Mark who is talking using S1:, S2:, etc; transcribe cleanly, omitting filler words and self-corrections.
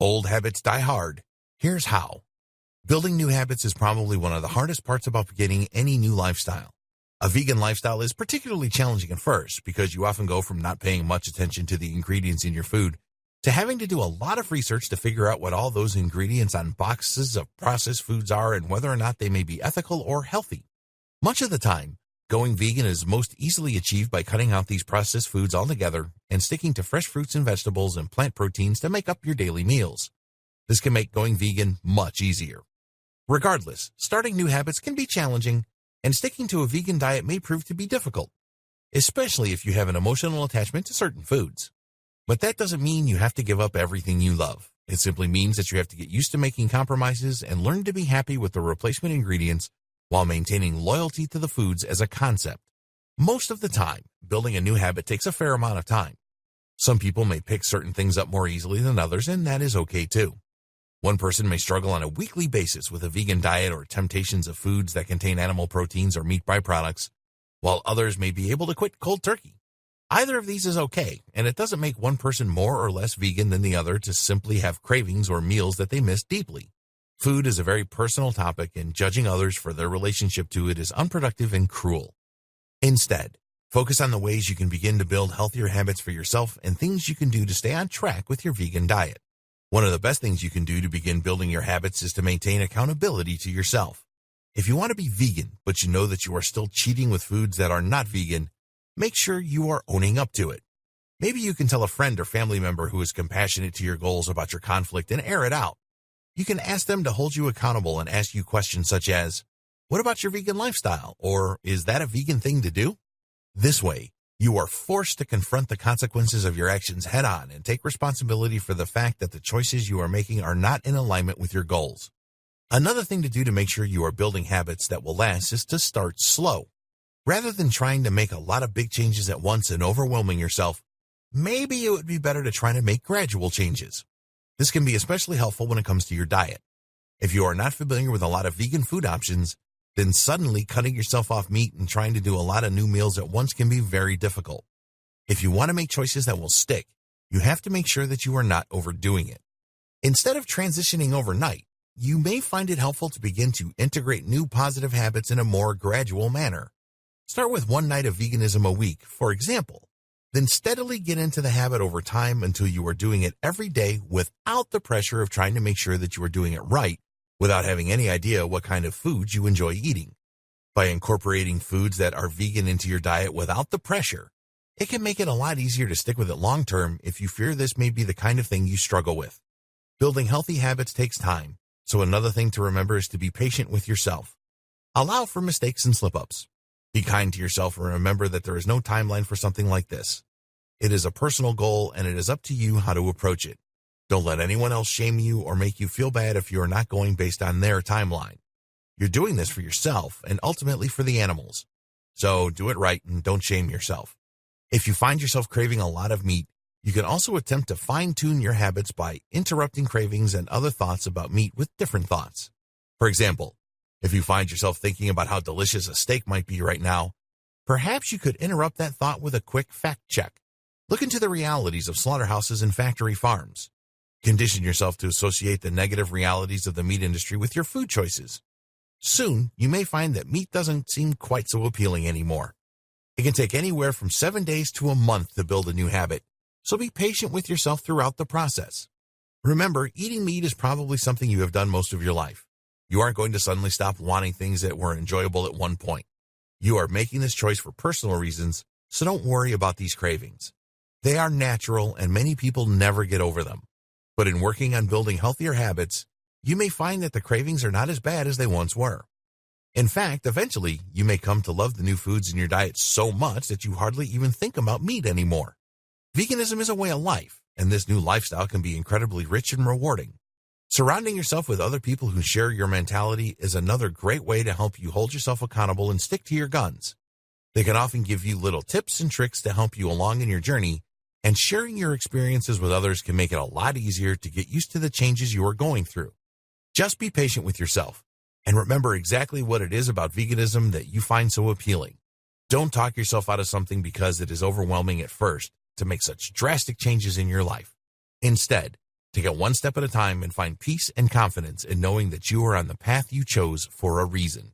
S1: Old habits die hard. Here's how. Building new habits is probably one of the hardest parts about beginning any new lifestyle. A vegan lifestyle is particularly challenging at first because you often go from not paying much attention to the ingredients in your food to having to do a lot of research to figure out what all those ingredients on boxes of processed foods are and whether or not they may be ethical or healthy. Much of the time, going vegan is most easily achieved by cutting out these processed foods altogether and sticking to fresh fruits and vegetables and plant proteins to make up your daily meals. This can make going vegan much easier. Regardless, starting new habits can be challenging, and sticking to a vegan diet may prove to be difficult, especially if you have an emotional attachment to certain foods. But that doesn't mean you have to give up everything you love. It simply means that you have to get used to making compromises and learn to be happy with the replacement ingredients while maintaining loyalty to the foods as a concept. Most of the time, building a new habit takes a fair amount of time. Some people may pick certain things up more easily than others, and that is okay too. One person may struggle on a weekly basis with a vegan diet or temptations of foods that contain animal proteins or meat byproducts, while others may be able to quit cold turkey. Either of these is okay, and it doesn't make one person more or less vegan than the other to simply have cravings or meals that they miss deeply. Food is a very personal topic, and judging others for their relationship to it is unproductive and cruel. Instead, focus on the ways you can begin to build healthier habits for yourself and things you can do to stay on track with your vegan diet. One of the best things you can do to begin building your habits is to maintain accountability to yourself. If you want to be vegan, but you know that you are still cheating with foods that are not vegan, make sure you are owning up to it. Maybe you can tell a friend or family member who is compassionate to your goals about your conflict and air it out. You can ask them to hold you accountable and ask you questions such as, "What about your vegan lifestyle?" or "Is that a vegan thing to do?" This way, you are forced to confront the consequences of your actions head on and take responsibility for the fact that the choices you are making are not in alignment with your goals. Another thing to do to make sure you are building habits that will last is to start slow. Rather than trying to make a lot of big changes at once and overwhelming yourself, maybe it would be better to try to make gradual changes. This can be especially helpful when it comes to your diet. If you are not familiar with a lot of vegan food options, then suddenly cutting yourself off meat and trying to do a lot of new meals at once can be very difficult. If you want to make choices that will stick, you have to make sure that you are not overdoing it. Instead of transitioning overnight, you may find it helpful to begin to integrate new positive habits in a more gradual manner. Start with one night of veganism a week, for example, then steadily get into the habit over time until you are doing it every day without the pressure of trying to make sure that you are doing it right, without having any idea what kind of foods you enjoy eating. By incorporating foods that are vegan into your diet without the pressure, it can make it a lot easier to stick with it long term if you fear this may be the kind of thing you struggle with. Building healthy habits takes time, so another thing to remember is to be patient with yourself. Allow for mistakes and slip-ups. Be kind to yourself and remember that there is no timeline for something like this. It is a personal goal, and it is up to you how to approach it. Don't let anyone else shame you or make you feel bad if you are not going based on their timeline. You're doing this for yourself and ultimately for the animals. So do it right and don't shame yourself. If you find yourself craving a lot of meat, you can also attempt to fine-tune your habits by interrupting cravings and other thoughts about meat with different thoughts. For example, if you find yourself thinking about how delicious a steak might be right now, perhaps you could interrupt that thought with a quick fact check. Look into the realities of slaughterhouses and factory farms. Condition yourself to associate the negative realities of the meat industry with your food choices. Soon, you may find that meat doesn't seem quite so appealing anymore. It can take anywhere from 7 days to a month to build a new habit, so be patient with yourself throughout the process. Remember, eating meat is probably something you have done most of your life. You aren't going to suddenly stop wanting things that were enjoyable at one point. You are making this choice for personal reasons, so don't worry about these cravings. They are natural, and many people never get over them. But in working on building healthier habits, you may find that the cravings are not as bad as they once were. In fact, eventually, you may come to love the new foods in your diet so much that you hardly even think about meat anymore. Veganism is a way of life, and this new lifestyle can be incredibly rich and rewarding. Surrounding yourself with other people who share your mentality is another great way to help you hold yourself accountable and stick to your guns. They can often give you little tips and tricks to help you along in your journey, and sharing your experiences with others can make it a lot easier to get used to the changes you are going through. Just be patient with yourself, and remember exactly what it is about veganism that you find so appealing. Don't talk yourself out of something because it is overwhelming at first to make such drastic changes in your life. Instead, Take it one step at a time and find peace and confidence in knowing that you are on the path you chose for a reason.